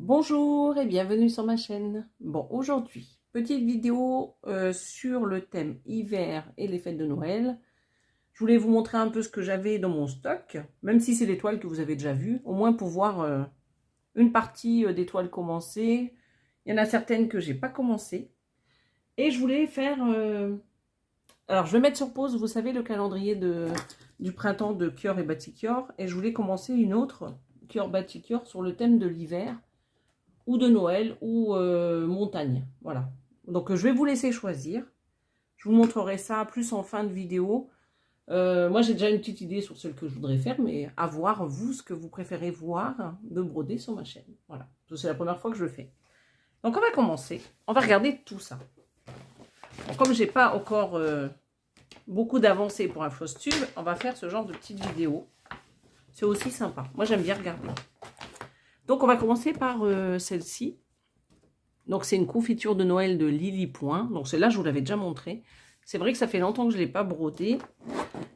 Bonjour et bienvenue sur ma chaîne. Bon, aujourd'hui, petite vidéo sur le thème hiver et les fêtes de Noël. Je voulais vous montrer un peu ce que j'avais dans mon stock, même si c'est des toiles que vous avez déjà vues, au moins pour voir une partie des toiles commencées. Il y en a certaines que j'ai pas commencé. Et je voulais faire... Alors, je vais mettre sur pause, vous savez, le calendrier du printemps de Kior et Batikior. Et je voulais commencer une autre, Kior Batikior, sur le thème de l'hiver. Ou de Noël, ou montagne. Voilà. Donc, je vais vous laisser choisir. Je vous montrerai ça plus en fin de vidéo. Moi, j'ai déjà une petite idée sur celle que je voudrais faire, mais à voir, vous, ce que vous préférez voir de broder sur ma chaîne. Voilà. C'est la première fois que je le fais. Donc, on va commencer. On va regarder tout ça. Bon, comme j'ai pas encore beaucoup d'avancées pour un floss tube, on va faire ce genre de petite vidéo. C'est aussi sympa. Moi, j'aime bien regarder. Donc, on va commencer par celle-ci. Donc, c'est une confiture de Noël de Lily Point. Donc, celle-là, je vous l'avais déjà montré. C'est vrai que ça fait longtemps que je ne l'ai pas brodée.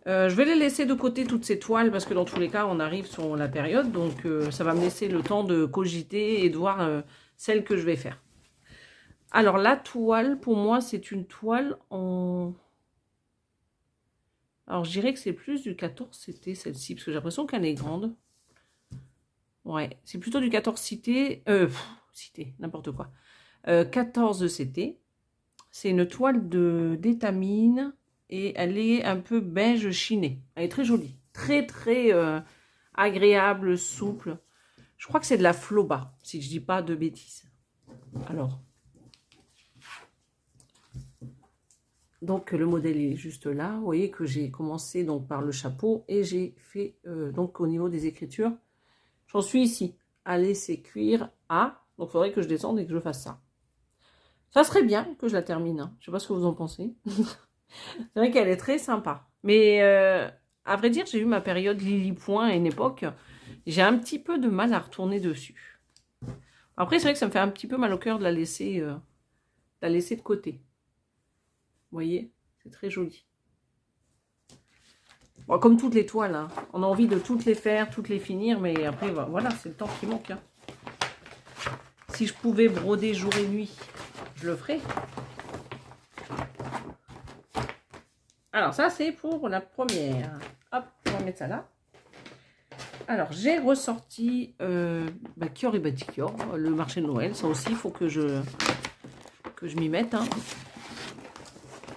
Je vais les laisser de côté, toutes ces toiles, parce que dans tous les cas, on arrive sur la période. Donc, ça va me laisser le temps de cogiter et de voir celle que je vais faire. Alors, la toile, pour moi, c'est une toile en... Alors, je dirais que c'est plus du 14 CT, celle-ci, parce que j'ai l'impression qu'elle est grande. Ouais, c'est plutôt du 14 CT, n'importe quoi. 14 CT. C'est une toile d'étamine et elle est un peu beige chiné. Elle est très jolie, très agréable, souple. Je crois que c'est de la Floba, si je dis pas de bêtises. Alors, donc le modèle est juste là. Vous voyez que j'ai commencé donc par le chapeau et j'ai fait donc au niveau des écritures. J'en suis ici, à laisser cuire à. Donc, il faudrait que je descende et que je fasse ça. Ça serait bien que je la termine. Hein. Je ne sais pas ce que vous en pensez. C'est vrai qu'elle est très sympa. Mais, à vrai dire, j'ai eu ma période Lily Point à une époque. J'ai un petit peu de mal à retourner dessus. Après, c'est vrai que ça me fait un petit peu mal au cœur de la laisser de côté. Vous voyez? C'est très joli. Bon, comme toutes les toiles, hein. On a envie de toutes les faire, toutes les finir, mais après, voilà, c'est le temps qui manque. Hein. Si je pouvais broder jour et nuit, je le ferais. Alors, ça, c'est pour la première. Hop, on va mettre ça là. Alors, j'ai ressorti Kior et Batikior, le marché de Noël. Ça aussi, il faut que je m'y mette. Hein.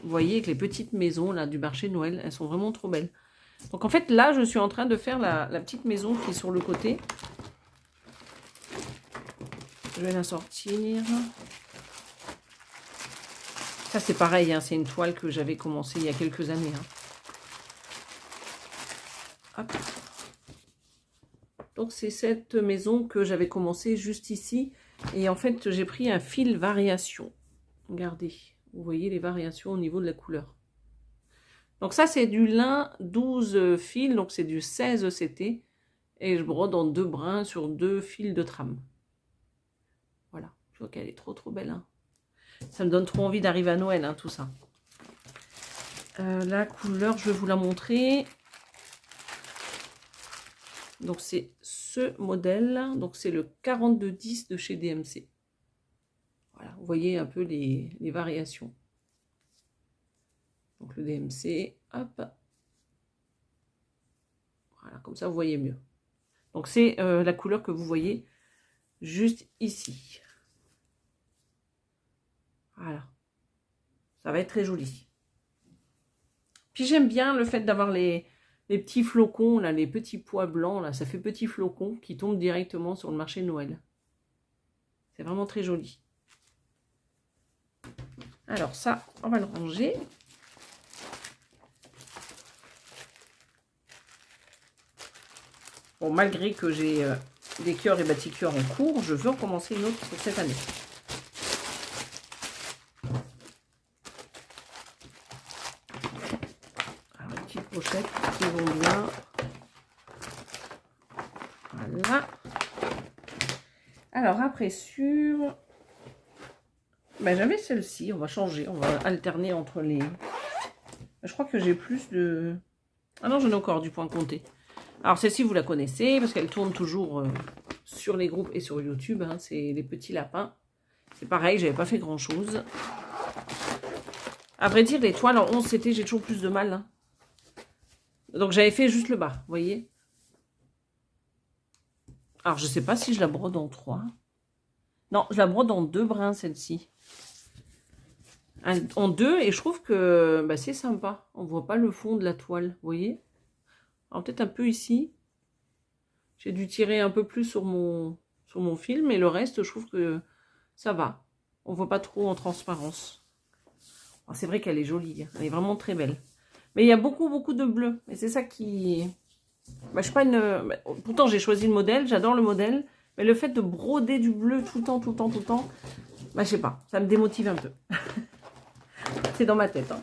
Vous voyez, avec les petites maisons là, du marché de Noël, elles sont vraiment trop belles. Donc en fait, là, je suis en train de faire la petite maison qui est sur le côté. Je vais la sortir. Ça, c'est pareil, hein, c'est une toile que j'avais commencé il y a quelques années. Hein. Hop. Donc, c'est cette maison que j'avais commencé juste ici. Et en fait, j'ai pris un fil variation. Regardez, vous voyez les variations au niveau de la couleur. Donc ça, c'est du lin 12 fils, donc c'est du 16 CT. Et je brode en 2 brins sur 2 fils de trame. Voilà, je vois qu'elle est trop belle. Hein. Ça me donne trop envie d'arriver à Noël, hein, tout ça. La couleur, je vais vous la montrer. Donc c'est ce modèle, donc c'est le 4210 de chez DMC. Voilà, vous voyez un peu les variations. Donc le DMC, hop. Voilà, comme ça vous voyez mieux. Donc c'est la couleur que vous voyez juste ici. Voilà. Ça va être très joli. Puis j'aime bien le fait d'avoir les petits flocons, là, les petits pois blancs, là, ça fait petits flocons qui tombent directement sur le marché de Noël. C'est vraiment très joli. Alors ça, on va le ranger. Bon, malgré que j'ai des Kior et Batikior en cours, je veux en commencer une autre pour cette année. Alors, les petites pochettes qui vont bien. Voilà. Alors, après, sur... Ben, j'avais celle-ci, on va changer, on va alterner entre les... Je crois que j'ai plus de... Ah non, j'en ai encore du point compté. Alors, celle-ci, vous la connaissez, parce qu'elle tourne toujours sur les groupes et sur YouTube. Hein, c'est les petits lapins. C'est pareil, j'avais pas fait grand chose. À vrai dire, les toiles en 11 CT, j'ai toujours plus de mal. Hein. Donc j'avais fait juste le bas, vous voyez. Alors je sais pas si je la brode en 3. Non, je la brode en 2 brins celle-ci. En 2 et je trouve que bah, c'est sympa. On voit pas le fond de la toile, vous voyez. Alors peut-être un peu ici. J'ai dû tirer un peu plus sur mon fil, mais le reste, je trouve que ça va. On voit pas trop en transparence. C'est vrai qu'elle est jolie, elle est vraiment très belle. Mais il y a beaucoup, beaucoup de bleu. Et c'est ça qui... Bah, je suis pas une... Pourtant, j'ai choisi le modèle, j'adore le modèle. Mais le fait de broder du bleu tout le temps, bah, je sais pas, ça me démotive un peu. C'est dans ma tête. Hein.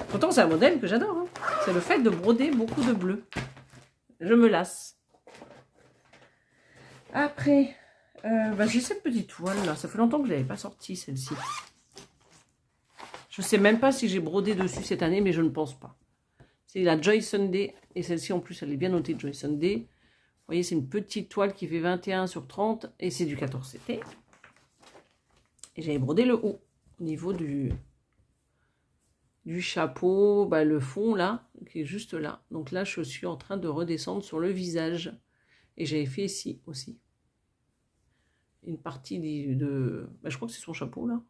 Pourtant, c'est un modèle que j'adore. Hein. C'est le fait de broder beaucoup de bleu. Je me lasse. Après, bah, j'ai cette petite toile là. Ça fait longtemps que je l'avais pas sortie, celle-ci. Je sais même pas si j'ai brodé dessus cette année, mais je ne pense pas. C'est la Joy Sunday. Et celle-ci, en plus, elle est bien notée Joy Sunday. Vous voyez, c'est une petite toile qui fait 21 sur 30. Et c'est du 14 CT. Et j'avais brodé le haut. Au niveau du chapeau, bah, le fond là, qui est juste là. Donc là, je suis en train de redescendre sur le visage. Et j'avais fait ici aussi. Une partie de... Bah, je crois que c'est son chapeau là.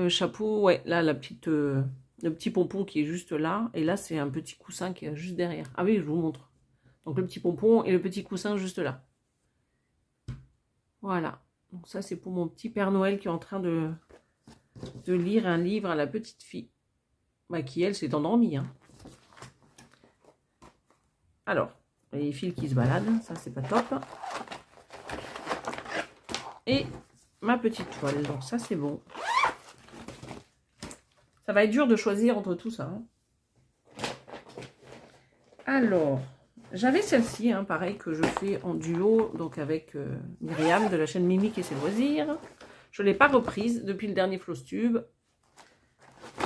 Chapeau, ouais, là, le petit pompon qui est juste là. Et là, c'est un petit coussin qui est juste derrière. Ah oui, je vous montre. Donc le petit pompon et le petit coussin juste là. Voilà. Donc ça, c'est pour mon petit Père Noël qui est en train de lire un livre à la petite fille. Bah, qui, elle, s'est endormie. Hein. Alors, les fils qui se baladent, ça, c'est pas top. Et ma petite toile, donc ça, c'est bon. Ça va être dur de choisir entre tout ça. Hein. Alors, j'avais celle-ci, hein, pareil, que je fais en duo, donc avec Myriam de la chaîne Mimique et ses loisirs. Je ne l'ai pas reprise depuis le dernier Flosstube. Il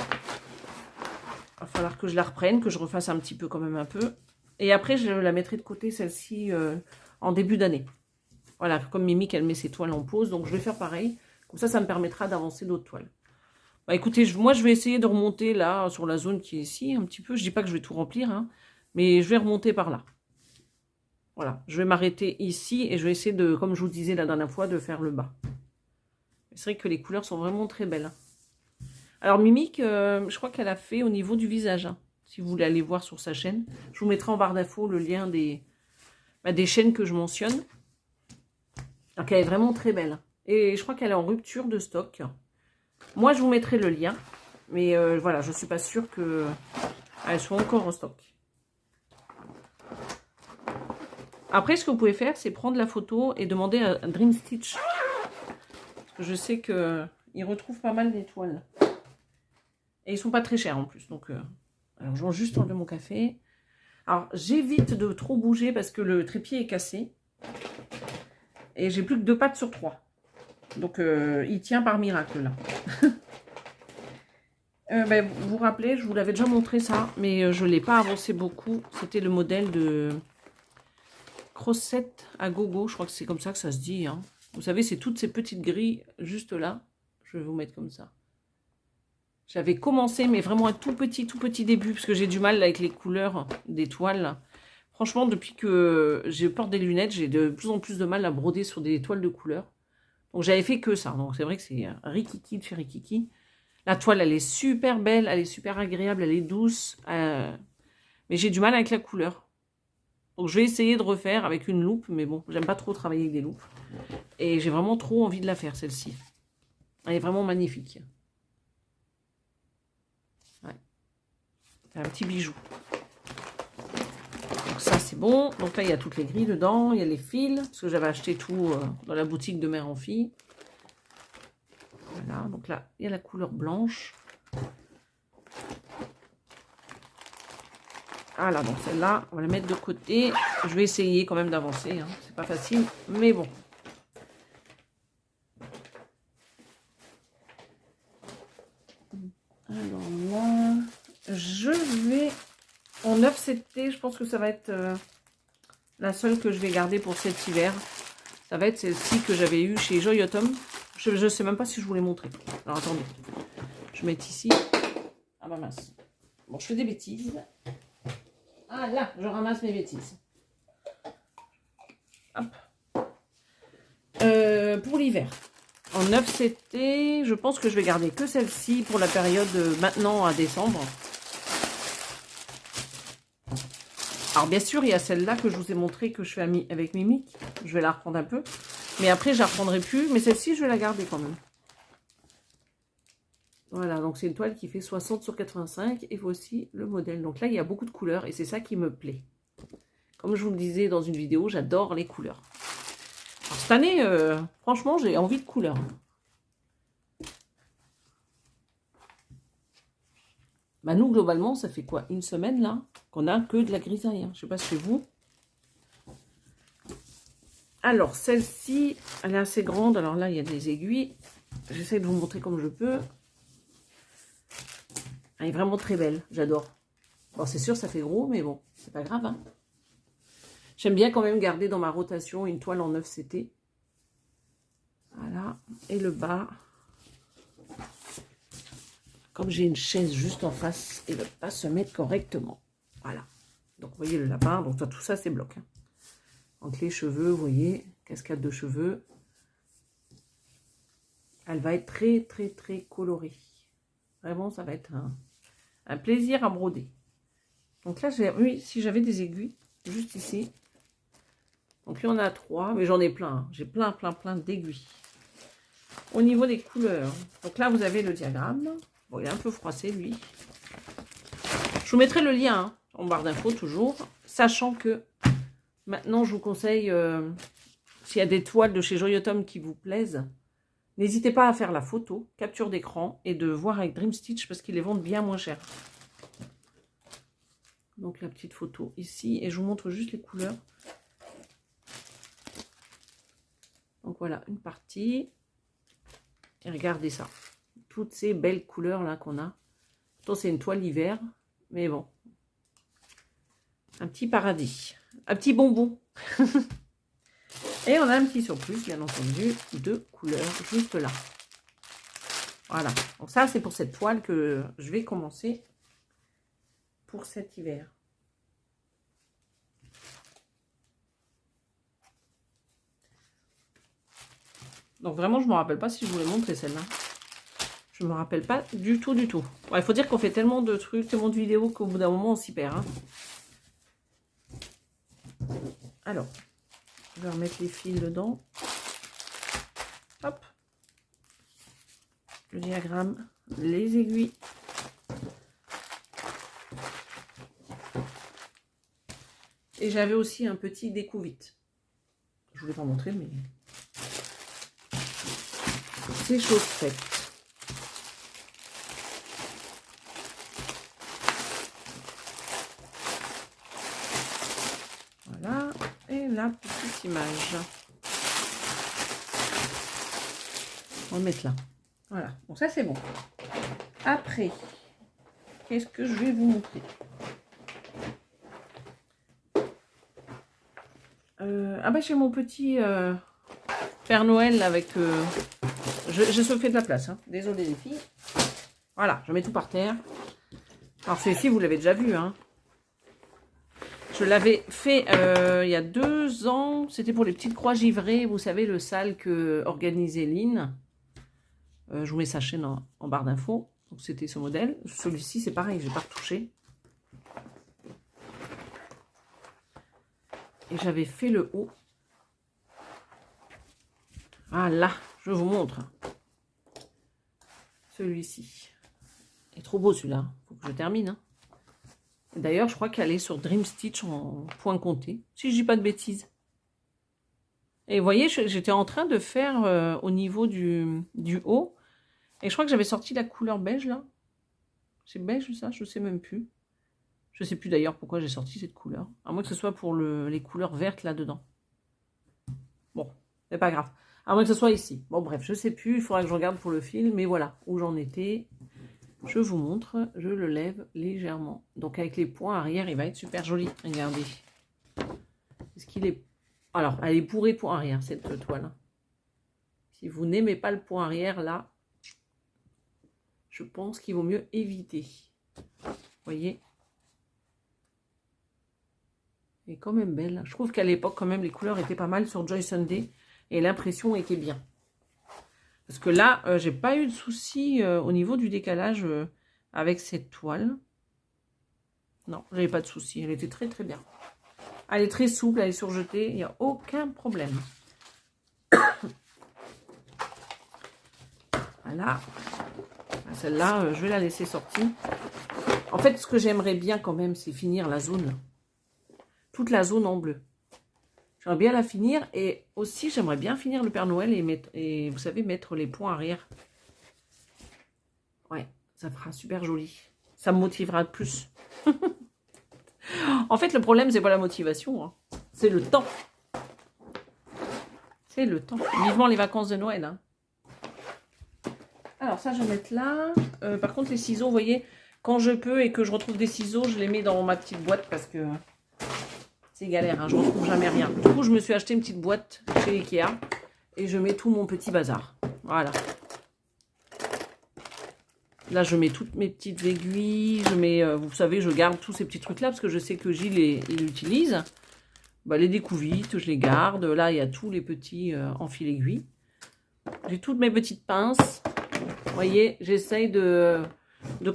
va falloir que je la reprenne, que je refasse un petit peu quand même un peu. Et après, je la mettrai de côté, celle-ci, en début d'année. Voilà, comme Mimique, elle met ses toiles en pause, donc je vais faire pareil. Comme ça me permettra d'avancer d'autres toiles. Bah, écoutez, moi, je vais essayer de remonter là, sur la zone qui est ici, un petit peu. Je dis pas que je vais tout remplir, hein, mais je vais remonter par là. Voilà, je vais m'arrêter ici et je vais essayer de, comme je vous disais la dernière fois, de faire le bas. C'est vrai que les couleurs sont vraiment très belles. Hein. Alors, Mimique, je crois qu'elle a fait au niveau du visage. Hein, si vous voulez aller voir sur sa chaîne. Je vous mettrai en barre d'infos le lien des chaînes que je mentionne. Donc, elle est vraiment très belle. Et je crois qu'elle est en rupture de stock. Moi, je vous mettrai le lien. Mais voilà, je ne suis pas sûre qu'elle soit encore en stock. Après, ce que vous pouvez faire, c'est prendre la photo et demander à Dream Stitch. Parce que je sais qu'ils retrouvent pas mal d'étoiles. Et ils sont pas très chers en plus. Donc, alors, je vais juste enlever mon café. Alors, j'évite de trop bouger parce que le trépied est cassé. Et j'ai plus que 2 pattes sur 3. Donc, il tient par miracle, là. Ben, vous vous rappelez, je vous l'avais déjà montré ça, mais je ne l'ai pas avancé beaucoup. C'était le modèle de Crosset à gogo, je crois que c'est comme ça que ça se dit. Hein. Vous savez, c'est toutes ces petites grilles juste là. Je vais vous mettre comme ça. J'avais commencé, mais vraiment un tout petit début, parce que j'ai du mal avec les couleurs des toiles. Franchement, depuis que je porte des lunettes, j'ai de plus en plus de mal à broder sur des toiles de couleurs. Donc, j'avais fait que ça. Donc, c'est vrai que c'est Rikiki de chez Rikiki. La toile, elle est super belle, elle est super agréable, elle est douce. Mais j'ai du mal avec la couleur. Donc, je vais essayer de refaire avec une loupe. Mais bon, j'aime pas trop travailler avec des loupes. Et j'ai vraiment trop envie de la faire, celle-ci. Elle est vraiment magnifique. Ouais. C'est un petit bijou. Donc, ça, c'est bon. Donc, là, il y a toutes les grilles dedans. Il y a les fils. Parce que j'avais acheté tout dans la boutique de mère en fille. Voilà, donc là, il y a la couleur blanche. Voilà, donc celle-là, on va la mettre de côté. Je vais essayer quand même d'avancer. Hein. C'est pas facile, mais bon. Alors là, je vais en 9 CT. Je pense que ça va être La seule que je vais garder pour cet hiver, ça va être celle-ci que j'avais eue chez Joy Autumn. Je ne sais même pas si je vous l'ai montré. Alors attendez, je vais mettre ici. Ah bah mince. Bon, je fais des bêtises. Ah là, je ramasse mes bêtises. Hop. Pour l'hiver. En 9 CT, je pense que je vais garder que celle-ci pour la période maintenant à décembre. Alors bien sûr, il y a celle-là que je vous ai montré que je fais avec Mimic. Je vais la reprendre un peu. Mais après, je la reprendrai plus. Mais celle-ci, je vais la garder quand même. Voilà, donc c'est une toile qui fait 60 sur 85. Et voici le modèle. Donc là, il y a beaucoup de couleurs et c'est ça qui me plaît. Comme je vous le disais dans une vidéo, j'adore les couleurs. Alors, cette année, franchement, j'ai envie de couleurs. Bah nous, globalement, ça fait quoi? Une semaine, là, qu'on a que de la grisaille. Hein. Je sais pas si c'est vous. Alors, celle-ci, elle est assez grande. Alors là, il y a des aiguilles. J'essaie de vous montrer comme je peux. Elle est vraiment très belle. J'adore. Bon, c'est sûr, ça fait gros, mais bon, c'est pas grave. Hein. J'aime bien quand même garder dans ma rotation une toile en 9 CT. Voilà. Et le bas. Comme j'ai une chaise juste en face, il ne va pas se mettre correctement. Voilà. Donc, vous voyez le lapin. Donc, tout ça, c'est bloc. Hein. Donc, les cheveux, vous voyez, cascade de cheveux. Elle va être très, très, très colorée. Vraiment, ça va être un plaisir à broder. Donc là, oui, si j'avais des aiguilles, juste ici. Donc, il y en a 3, mais j'en ai plein. Hein. J'ai plein d'aiguilles. Au niveau des couleurs, donc là, vous avez le diagramme. Bon, il est un peu froissé, lui. Je vous mettrai le lien hein, en barre d'infos, toujours. Sachant que, maintenant, je vous conseille, s'il y a des toiles de chez Joy Autumn qui vous plaisent, n'hésitez pas à faire la photo, capture d'écran, et de voir avec Dream Stitch, parce qu'ils les vendent bien moins cher. Donc, la petite photo ici, et je vous montre juste les couleurs. Donc, voilà, une partie. Et regardez ça. Toutes ces belles couleurs là qu'on a. Pourtant c'est une toile hiver, mais bon. Un petit paradis. Un petit bonbon. Et on a un petit surplus, bien entendu, de couleurs juste là. Voilà. Donc ça, c'est pour cette toile que je vais commencer pour cet hiver. Donc vraiment, je ne me rappelle pas si je vous l'ai montré celle-là. Je ne me rappelle pas du tout, du tout. Il faut dire qu'on fait tellement de trucs, tellement de vidéos qu'au bout d'un moment, on s'y perd. Hein. Alors, je vais remettre les fils dedans. Hop. Le diagramme, les aiguilles. Et j'avais aussi un petit découvite. Je ne voulais pas montrer, mais c'est chose faite. Voilà, et la petite image. On va mettre là. Voilà, bon ça c'est bon. Après, qu'est-ce que je vais vous montrer? Ah bah j'ai mon petit Père Noël avec... J'ai sauvé de la place, hein. Désolée les filles. Voilà, je mets tout par terre. Alors celui-ci, vous l'avez déjà vu, hein. Je l'avais fait il y a 2 ans. C'était pour les petites croix givrées. Vous savez, le sale que organisait Lynn. Je vous mets sa chaîne en barre d'infos. Donc c'était ce modèle. Celui-ci, c'est pareil, je n'ai pas retouché. Et j'avais fait le haut. Ah là, je vous montre. Celui-ci. Il est trop beau celui-là. Il faut que je termine. Hein. D'ailleurs, je crois qu'elle est sur Dream Stitch en point compté. Si je dis pas de bêtises. Et vous voyez, j'étais en train de faire au niveau du haut. Et je crois que j'avais sorti la couleur beige là. C'est beige ça? Je sais même plus. Je sais plus d'ailleurs pourquoi j'ai sorti cette couleur. À moins que ce soit pour les couleurs vertes là-dedans. Bon, c'est pas grave. À moins que ce soit ici. Bon bref, je sais plus. Il faudra que je regarde pour le fil. Mais voilà, où j'en étais. Je vous montre. Je le lève légèrement. Donc avec les points arrière, il va être super joli. Regardez. Est-ce qu'il est... Alors, elle est bourrée pour arrière, cette toile. Si vous n'aimez pas le point arrière, là, je pense qu'il vaut mieux éviter. Vous voyez? Elle est quand même belle. Je trouve qu'à l'époque, quand même, les couleurs étaient pas mal sur Joy Sunday. Et l'impression était bien. Parce que là, j'ai pas eu de soucis au niveau du décalage avec cette toile. Non, j'avais pas de soucis. Elle était très très bien. Elle est très souple, elle est surjetée. Il n'y a aucun problème. Voilà. Celle-là, je vais la laisser sortir. En fait, ce que j'aimerais bien quand même, c'est finir la zone. Toute la zone en bleu. J'aimerais bien la finir. Et aussi, j'aimerais bien finir le Père Noël et vous savez, mettre les points arrière. Ouais, ça fera super joli. Ça me motivera de plus. En fait, le problème, c'est pas la motivation. Hein. C'est le temps. C'est le temps. Vivement les vacances de Noël. Hein. Alors, ça, je vais mettre là. Par contre, les ciseaux, vous voyez, quand je peux et que je retrouve des ciseaux, je les mets dans ma petite boîte parce que c'est galère. Hein, je retrouve jamais rien. Du coup, je me suis acheté une petite boîte chez Ikea et je mets tout mon petit bazar. Voilà. Là, je mets toutes mes petites aiguilles. Je mets, vous savez, je garde tous ces petits trucs-là parce que je sais que Gilles il utilise. Bah, les découvites, je les garde. Là, il y a tous les petits en fil aiguille. J'ai toutes mes petites pinces. Vous voyez, j'essaye de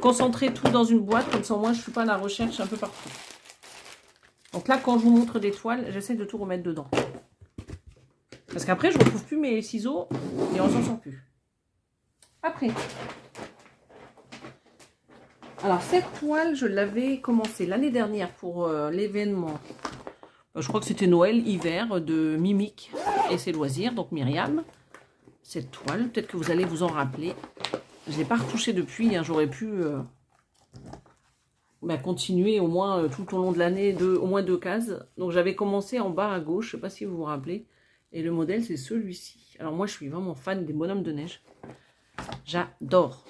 concentrer tout dans une boîte. Comme ça, moi, je ne suis pas à la recherche un peu partout. Donc là, quand je vous montre des toiles, j'essaie de tout remettre dedans. Parce qu'après, je ne retrouve plus mes ciseaux et on s'en sort plus. Après... Alors, cette toile, je l'avais commencé l'année dernière pour l'événement. Je crois que c'était Noël, hiver, de Mimic et ses loisirs, donc Myriam. Cette toile, peut-être que vous allez vous en rappeler. Je ne l'ai pas retouchée depuis, hein, j'aurais pu continuer au moins tout au long de l'année, au moins 2 cases. Donc, j'avais commencé en bas à gauche, je ne sais pas si vous vous rappelez. Et le modèle, c'est celui-ci. Alors, moi, je suis vraiment fan des bonhommes de neige. J'adore.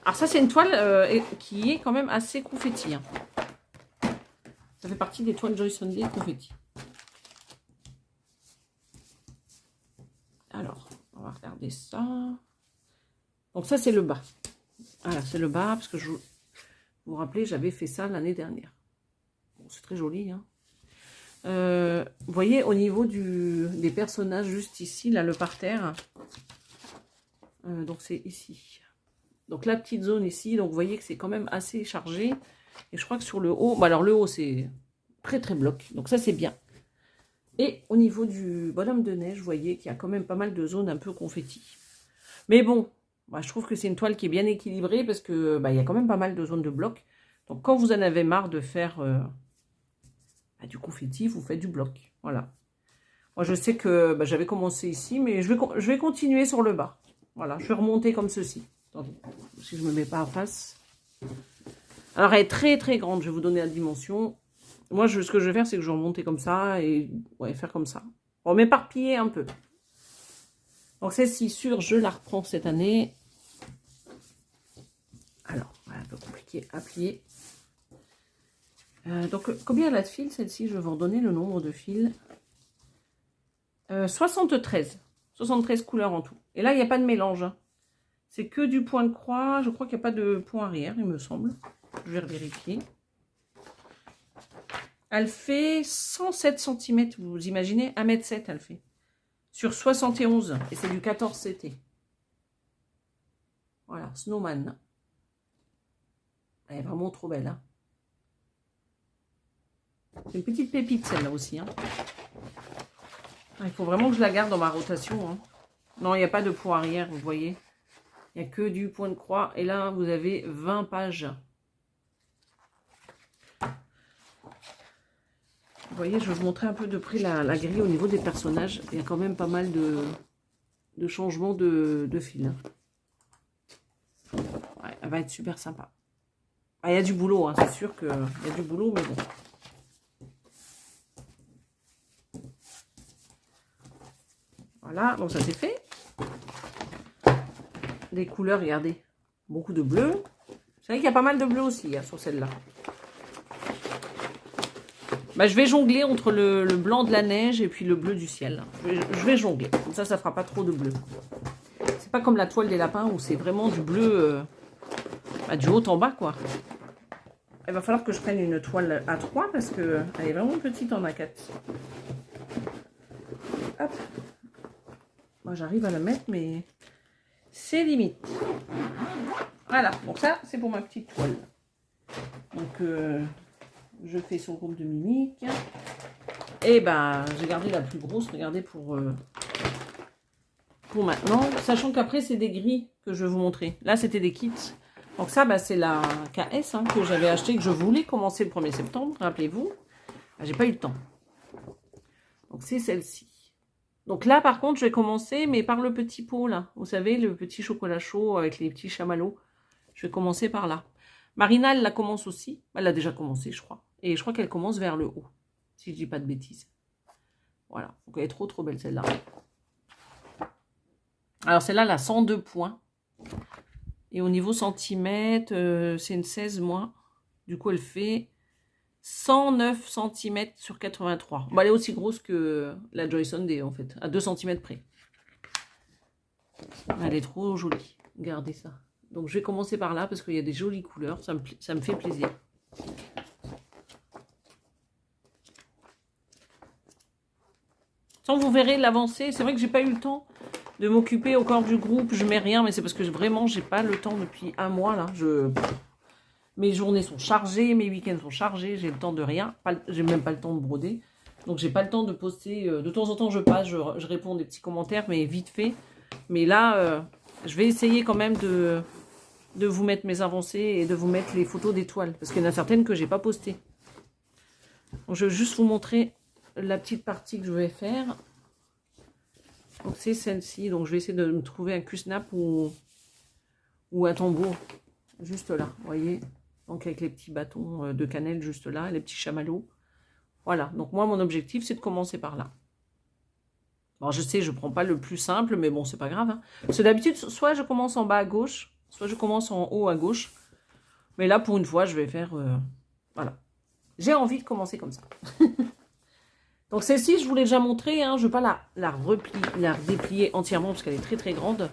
Alors ça, c'est une toile qui est quand même assez confetti. Hein. Ça fait partie des toiles Joy Sunday confetti. Alors, on va regarder ça. Donc ça, c'est le bas. Voilà, c'est le bas, parce que vous vous rappelez, j'avais fait ça l'année dernière. Bon, c'est très joli. Hein. Vous voyez, au niveau des personnages, juste ici, là, le parterre. Donc c'est ici. Donc la petite zone ici, donc vous voyez que c'est quand même assez chargé. Et je crois que sur le haut, bah alors le haut c'est très très bloc, donc ça c'est bien. Et au niveau du bonhomme de neige, vous voyez qu'il y a quand même pas mal de zones un peu confetti. Mais bon, bah, je trouve que c'est une toile qui est bien équilibrée parce que bah, il y a quand même pas mal de zones de bloc. Donc quand vous en avez marre de faire du confetti, vous faites du bloc. Voilà. Moi je sais que j'avais commencé ici, mais je vais continuer sur le bas. Voilà, je vais remonter comme ceci. Attendez, si je ne me mets pas en face. Alors, elle est très, très grande. Je vais vous donner la dimension. Moi, ce que je vais faire, c'est que je vais remonter comme ça et faire comme ça. On va m'éparpiller un peu. Donc, celle-ci, je la reprends cette année. Alors, un peu compliqué à plier. Donc, combien elle a de fils, celle-ci? Je vais vous redonner le nombre de fils. 73. 73 couleurs en tout. Et là, il n'y a pas de mélange. Hein. C'est que du point de croix. Je crois qu'il n'y a pas de point arrière, il me semble. Je vais vérifier. Elle fait 107 cm. Vous imaginez 1,7 m elle fait. Sur 71. Et c'est du 14 CT. Voilà, Snowman. Elle est vraiment trop belle. Hein. C'est une petite pépite celle-là aussi. Hein. Il faut vraiment que je la garde dans ma rotation. Hein. Non, il n'y a pas de point arrière, vous voyez. Il n'y a que du point de croix. Et là, vous avez 20 pages. Vous voyez, je vais vous montrer un peu de près la grille au niveau des personnages. Il y a quand même pas mal de changements de fil. Hein. Ouais, elle va être super sympa. Ah, il y a du boulot, hein, c'est sûr qu'il y a du boulot, mais bon. Voilà, donc ça c'est fait. Des couleurs, regardez. Beaucoup de bleu. Vous savez qu'il y a pas mal de bleu aussi hein, sur celle-là. Bah, je vais jongler entre le blanc de la neige et puis le bleu du ciel. Je vais jongler. Comme ça fera pas trop de bleu. C'est pas comme la toile des lapins où c'est vraiment du bleu du haut en bas, quoi. Il va falloir que je prenne une toile A3 parce qu'elle est vraiment petite en A4. Hop. Moi, j'arrive à la mettre, mais c'est limite. Voilà. Donc ça, c'est pour ma petite toile. Donc, je fais son groupe de mimiques. Et ben, j'ai gardé la plus grosse. Regardez pour maintenant. Sachant qu'après, c'est des gris que je vais vous montrer. Là, c'était des kits. Donc ça, bah, c'est la KS que j'avais acheté, que je voulais commencer le 1er septembre. Rappelez-vous. J'ai pas eu le temps. Donc c'est celle-ci. Donc là, par contre, je vais commencer, mais par le petit pot, là. Vous savez, le petit chocolat chaud avec les petits chamallows. Je vais commencer par là. Marina, elle la commence aussi. Elle a déjà commencé, je crois. Et je crois qu'elle commence vers le haut. Si je dis pas de bêtises. Voilà. Donc elle est trop, trop belle, celle-là. Alors, celle-là, elle a 102 points. Et au niveau centimètres, c'est une 16 moins. Du coup, elle fait 109 cm sur 83. Bon, elle est aussi grosse que la Joy Sunday, en fait. À 2 cm près. Elle est trop jolie. Regardez ça. Donc, je vais commencer par là parce qu'il y a des jolies couleurs. Ça me fait plaisir. Sans vous verrez l'avancée. C'est vrai que j'ai pas eu le temps de m'occuper encore du groupe. Je mets rien, mais c'est parce que vraiment, j'ai pas le temps depuis un mois, là. Mes journées sont chargées, mes week-ends sont chargés, j'ai le temps de rien. J'ai même pas le temps de broder. Donc, j'ai pas le temps de poster. De temps en temps, je passe, je réponds des petits commentaires, mais vite fait. Mais là, je vais essayer quand même de vous mettre mes avancées et de vous mettre les photos d'étoiles. Parce qu'il y en a certaines que j'ai pas postées. Donc, je vais juste vous montrer la petite partie que je vais faire. Donc, c'est celle-ci. Donc, je vais essayer de me trouver un Q-snap ou un tambour. Juste là, vous voyez. Donc, avec les petits bâtons de cannelle juste là, les petits chamallows. Voilà. Donc, moi, mon objectif, c'est de commencer par là. Bon, je sais, je ne prends pas le plus simple, mais bon, c'est pas grave. Hein. Parce que d'habitude, soit je commence en bas à gauche, soit je commence en haut à gauche. Mais là, pour une fois, je vais faire... voilà. J'ai envie de commencer comme ça. Donc, celle-ci, je vous l'ai déjà montré. Hein, je ne veux pas la déplier entièrement parce qu'elle est très, très grande.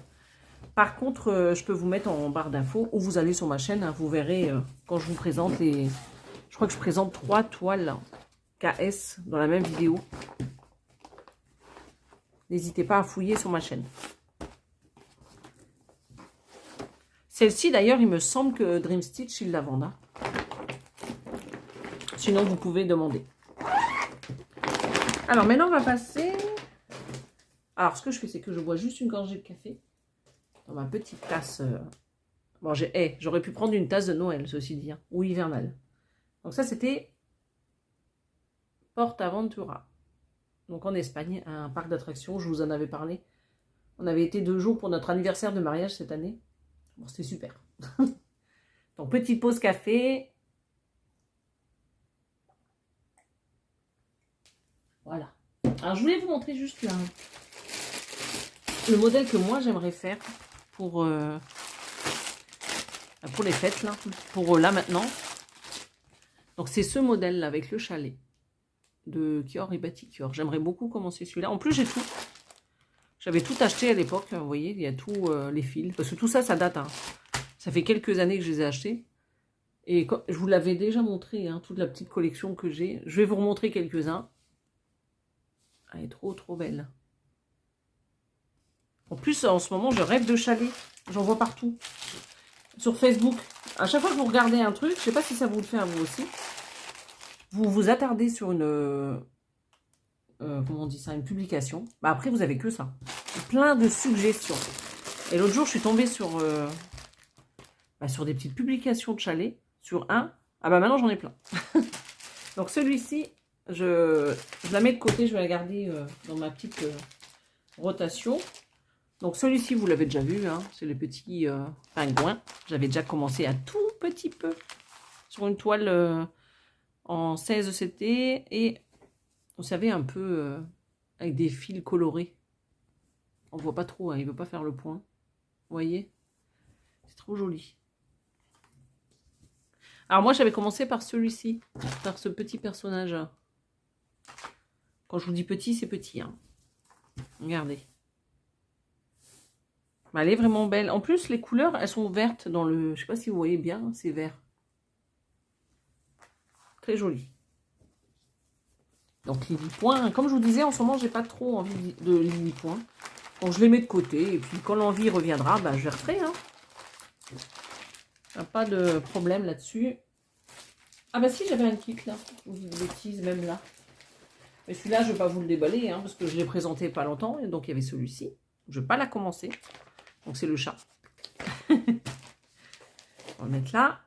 Par contre, je peux vous mettre en barre d'infos ou vous allez sur ma chaîne. Hein, vous verrez quand je vous présente les... Je crois que je présente 3 toiles KS dans la même vidéo. N'hésitez pas à fouiller sur ma chaîne. Celle-ci, d'ailleurs, il me semble que Dream Stitch, ils la vendent. Hein. Sinon, vous pouvez demander. Alors, maintenant, on va passer... Alors, ce que je fais, c'est que je bois juste une gorgée de café dans ma petite tasse. Bon, j'aurais pu prendre une tasse de Noël, ceci dit, hein, ou hivernale. Donc ça, c'était PortAventura. Donc en Espagne, un parc d'attractions, je vous en avais parlé. On avait été 2 jours pour notre anniversaire de mariage cette année. Bon, c'était super. Donc, petite pause café. Voilà. Alors, je voulais vous montrer juste là, le modèle que moi, j'aimerais faire pour les fêtes, là. Pour là, maintenant. Donc, c'est ce modèle-là avec le chalet de Kior et Batikior. J'aimerais beaucoup commencer celui-là. En plus, j'ai tout. J'avais tout acheté à l'époque. Vous voyez, il y a tous les fils. Parce que tout ça, ça date. Hein. Ça fait quelques années que je les ai achetés. Et je vous l'avais déjà montré, hein, toute la petite collection que j'ai. Je vais vous remontrer quelques-uns. Elle est trop, trop belle. En plus, en ce moment, je rêve de chalet. J'en vois partout. Sur Facebook. À chaque fois que vous regardez un truc, je ne sais pas si ça vous le fait à vous aussi. Vous vous attardez sur une... comment on dit ça? Une publication. Bah après, vous avez que ça. Plein de suggestions. Et l'autre jour, je suis tombée sur des petites publications de chalet. Sur un. Ah bah maintenant, j'en ai plein. Donc celui-ci, je la mets de côté. Je vais la garder dans ma petite rotation. Donc celui-ci, vous l'avez déjà vu. Hein, c'est les petits pingouins. J'avais déjà commencé un tout petit peu. Sur une toile en 16 CT. Et vous savez, un peu avec des fils colorés. On voit pas trop, hein, il veut pas faire le point. Vous voyez? C'est trop joli. Alors moi, j'avais commencé par celui-ci, par ce petit personnage. Quand je vous dis petit, c'est petit. Hein. Regardez. Bah, elle est vraiment belle. En plus, les couleurs, elles sont vertes dans le... Je sais pas si vous voyez bien, c'est vert. Très joli. Donc, Lily Point. Comme je vous disais, en ce moment, j'ai pas trop envie de Lily Point. Donc, je les mets de côté. Et puis, quand l'envie reviendra, bah, je les referai. Hein. Pas de problème là-dessus. Ah bah si, j'avais un kit là. Je vous dis des bêtises, même là. Mais celui-là, je ne vais pas vous le déballer, hein, parce que je l'ai présenté pas longtemps. Et donc, il y avait celui-ci. Je ne vais pas la commencer. Donc, c'est le chat. On va le mettre là.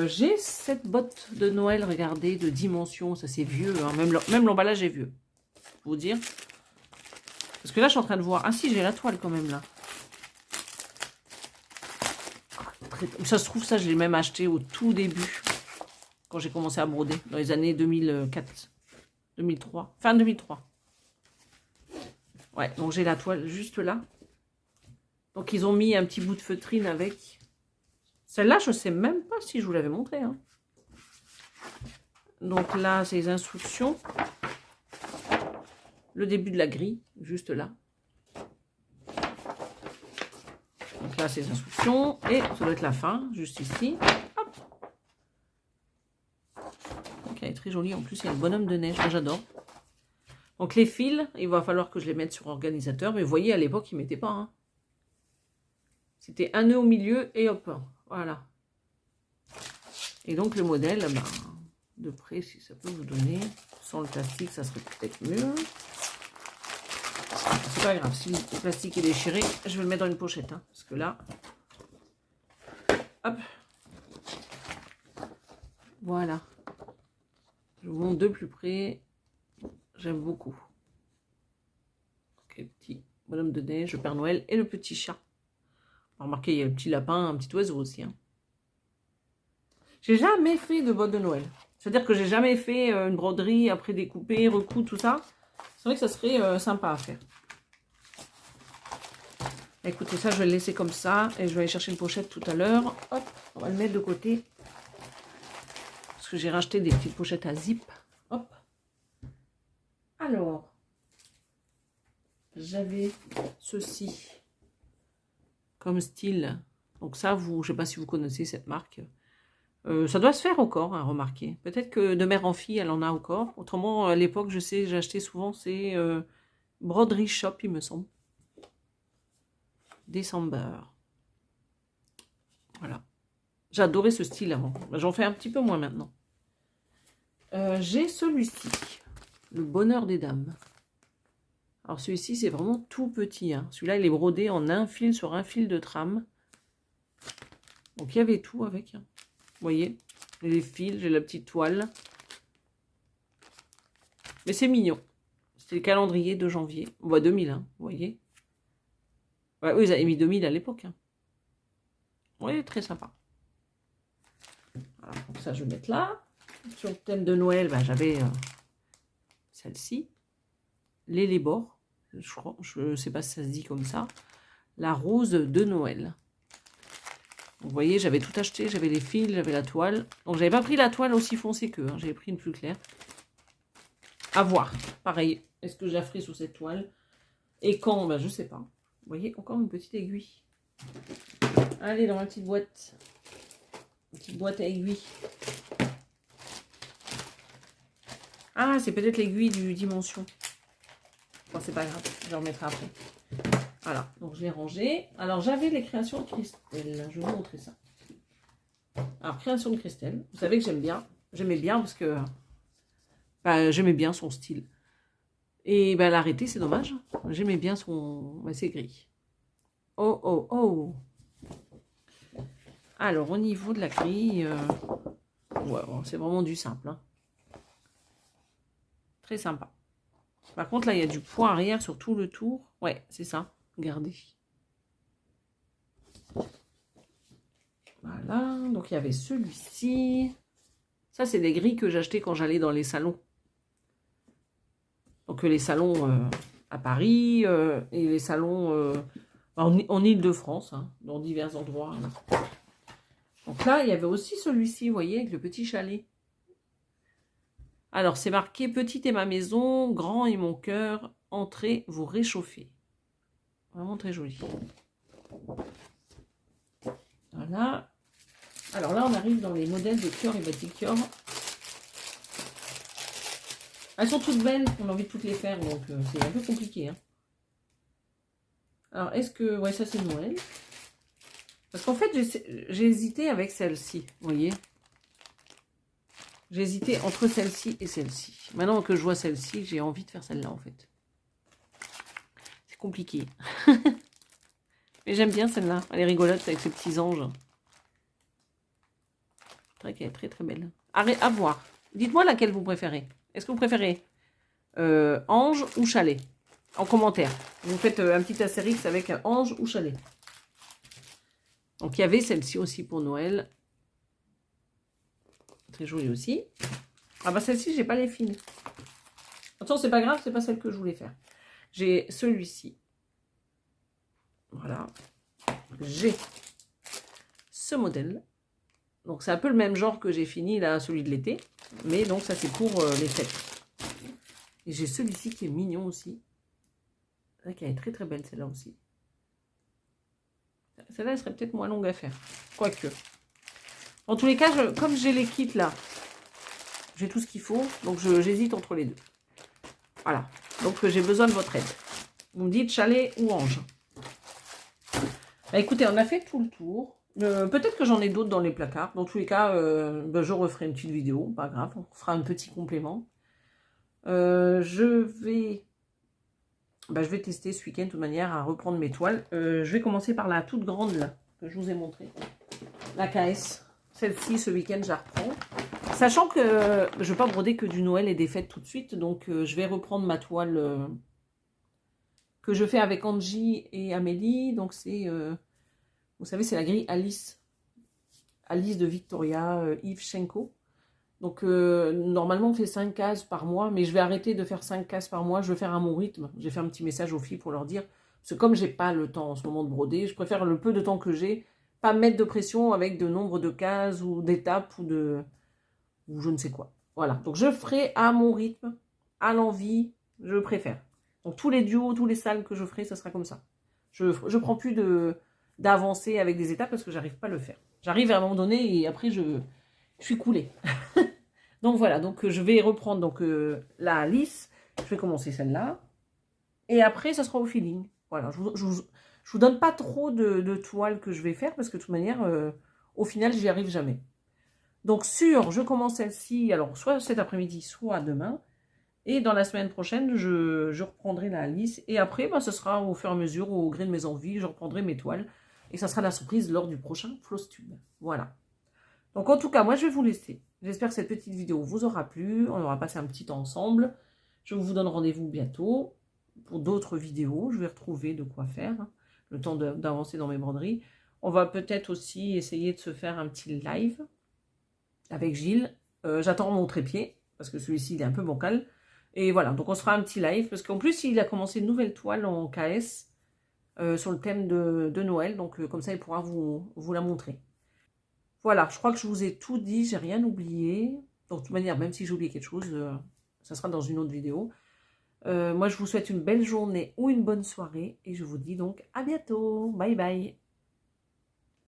J'ai cette botte de Noël, regardez, de dimension. Ça, c'est vieux. Hein. Même l'emballage est vieux. Pour vous dire. Parce que là, je suis en train de voir. Ah si, j'ai la toile quand même, là. Ça se trouve, ça, je l'ai même acheté au tout début. Quand j'ai commencé à broder. Dans les années 2004. 2003. Fin 2003. Ouais, donc j'ai la toile juste là. Donc, ils ont mis un petit bout de feutrine avec. Celle-là, je ne sais même pas si je vous l'avais montré. Hein. Donc là, c'est les instructions. Le début de la grille, juste là. Donc là, c'est les instructions. Et ça doit être la fin, juste ici. Hop. Donc, elle est très jolie. En plus, il y a le bonhomme de neige. Moi, j'adore. Donc, les fils, il va falloir que je les mette sur organisateur. Mais vous voyez, à l'époque, ils ne mettaient pas. Hein. C'était un nœud au milieu et hop. Voilà. Et donc, le modèle, bah, de près, si ça peut vous donner. Sans le plastique, ça serait peut-être mieux. C'est pas grave. Si le plastique est déchiré, je vais le mettre dans une pochette. Hein, parce que là... Hop. Voilà. Je vous montre de plus près. J'aime beaucoup. Ok, petit bonhomme de neige, le Père Noël et le petit chat. Remarquez, il y a le petit lapin, un petit oiseau aussi. Hein. J'ai jamais fait de botte de Noël. C'est-à-dire que j'ai jamais fait une broderie, après découper, recoudre, tout ça. C'est vrai que ça serait sympa à faire. Écoutez, ça, je vais le laisser comme ça. Et je vais aller chercher une pochette tout à l'heure. Hop, on va le mettre de côté. Parce que j'ai racheté des petites pochettes à zip. Hop. Alors, j'avais ceci comme style. Donc ça, je ne sais pas si vous connaissez cette marque. Ça doit se faire encore, hein, remarquez. Peut-être que de mère en fille, elle en a encore. Autrement, à l'époque, je sais, j'ai acheté souvent, c'est Broderie Shop, il me semble. December. Voilà. J'adorais ce style avant. J'en fais un petit peu moins maintenant. J'ai celui-ci. Le bonheur des dames. Alors celui-ci, c'est vraiment tout petit. Hein. Celui-là, il est brodé en un fil sur un fil de trame. Donc il y avait tout avec. Hein. Vous voyez, j'ai les fils, j'ai la petite toile. Mais c'est mignon. C'était le calendrier de janvier. On voit 2000, hein, vous voyez. Ouais, oui, ils avaient mis 2000 à l'époque. Hein. Oui, très sympa. Voilà, donc ça, je vais mettre là. Sur le thème de Noël, ben, j'avais celle-ci. L'élébore. Je ne sais pas si ça se dit comme ça. La rose de Noël. Vous voyez, j'avais tout acheté. J'avais les fils, j'avais la toile. Donc, j'avais pas pris la toile aussi foncée que. Hein, j'avais pris une plus claire. À voir. Pareil. Est-ce que je la ferai sous cette toile? Et quand? Ben, je sais pas. Vous voyez, encore une petite aiguille. Allez, dans ma petite boîte. Une petite boîte à aiguilles. Ah, c'est peut-être l'aiguille du dimension. Bon, c'est pas grave. Je le remettrai après. Voilà, donc je l'ai rangé. Alors, j'avais les créations de Christelle. Je vais vous montrer ça. Alors, création de Christelle. Vous savez que j'aime bien. J'aimais bien parce que... Bah, j'aimais bien son style. Et bah, elle a arrêté, c'est dommage. J'aimais bien son... Bah, c'est gris. Oh, oh, oh. Alors, au niveau de la grille... Ouais, bon, c'est vraiment du simple. Hein. Très sympa. Par contre, là, il y a du point arrière sur tout le tour. Ouais, c'est ça. Regardez. Voilà. Donc, il y avait celui-ci. Ça, c'est des grilles que j'achetais quand j'allais dans les salons. Donc, les salons à Paris et les salons en Île-de-France, hein, dans divers endroits. Là. Donc là, il y avait aussi celui-ci, vous voyez, avec le petit chalet. Alors, c'est marqué « Petite est ma maison, grand est mon cœur, entrez, vous réchauffez ». Vraiment très joli. Voilà. Alors là, on arrive dans les modèles de cœur et batik-cœur. Elles sont toutes belles, on a envie de toutes les faire, donc c'est un peu compliqué. Hein. Alors, est-ce que... Ouais, ça c'est Noël. Parce qu'en fait, j'ai hésité avec celle-ci, vous voyez. J'ai hésité entre celle-ci et celle-ci. Maintenant que je vois celle-ci, j'ai envie de faire celle-là, en fait. C'est compliqué. Mais j'aime bien celle-là. Elle est rigolote avec ses petits anges. C'est vrai qu'elle est très très belle. À voir. Dites-moi laquelle vous préférez. Est-ce que vous préférez ange ou chalet? En commentaire. Vous faites un petit astérix avec un ange ou chalet. Donc il y avait celle-ci aussi pour Noël. Très jolie aussi. Ah bah celle-ci, j'ai pas les fils. Attention, c'est pas grave, c'est pas celle que je voulais faire. J'ai celui-ci. Voilà. J'ai ce modèle. Donc c'est un peu le même genre que j'ai fini là, celui de l'été. Mais donc ça c'est pour les fêtes. Et j'ai celui-ci qui est mignon aussi. C'est vrai qu'elle est très très belle celle-là aussi. Celle-là elle serait peut-être moins longue à faire. Quoique. En tous les cas, comme j'ai les kits là, j'ai tout ce qu'il faut. Donc j'hésite entre les deux. Voilà. Donc j'ai besoin de votre aide. Vous me dites chalet ou ange. Bah, écoutez, on a fait tout le tour. Peut-être que j'en ai d'autres dans les placards. Dans tous les cas, je referai une petite vidéo. Pas grave, on fera un petit complément. Je vais tester ce week-end de toute manière à reprendre mes toiles. Je vais commencer par la toute grande là, que je vous ai montrée. La KS. Celle-ci, ce week-end, je la reprends. Sachant que je ne vais pas broder que du Noël et des fêtes tout de suite. Donc, je vais reprendre ma toile que je fais avec Angie et Amélie. Donc, c'est... vous savez, c'est la grille Alice. Alice de Victoria Yves Schenko. Donc, normalement, on fait 5 cases par mois. Mais je vais arrêter de faire 5 cases par mois. Je vais faire à mon rythme. J'ai fait un petit message aux filles pour leur dire. Parce que comme j'ai pas le temps en ce moment de broder, je préfère le peu de temps que j'ai, pas mettre de pression avec de nombre de cases ou d'étapes ou je ne sais quoi. Voilà. Donc, je ferai à mon rythme, à l'envie. Je préfère. Donc, tous les duos, tous les salles que je ferai, ça sera comme ça. Je prends plus d'avancer avec des étapes parce que j'arrive pas à le faire. J'arrive à un moment donné et après je suis coulée. Donc voilà, donc je vais reprendre donc la Alice. Je vais commencer celle-là. Et après, ça sera au feeling. Voilà, je vous donne pas trop de toiles que je vais faire parce que de toute manière, au final, j'y arrive jamais. Donc je commence celle-ci, alors soit cet après-midi, soit demain. Et dans la semaine prochaine, je reprendrai la Alice. Et après, ce sera au fur et à mesure, au gré de mes envies, je reprendrai mes toiles. Et ça sera la surprise lors du prochain Flosstube. Voilà. Donc en tout cas, moi je vais vous laisser. J'espère que cette petite vidéo vous aura plu. On aura passé un petit temps ensemble. Je vous donne rendez-vous bientôt pour d'autres vidéos. Je vais retrouver de quoi faire. Le temps d'avancer dans mes broderies. On va peut-être aussi essayer de se faire un petit live avec Gilles. J'attends mon trépied parce que celui-ci il est un peu bancal. Et voilà, donc on se fera un petit live parce qu'en plus il a commencé une nouvelle toile en KS. Sur le thème de Noël, donc comme ça il pourra vous la montrer. Voilà, je crois que je vous ai tout dit, j'ai rien oublié. Donc de toute manière, même si j'ai oublié quelque chose, ça sera dans une autre vidéo. Moi je vous souhaite une belle journée ou une bonne soirée et je vous dis donc à bientôt. Bye bye.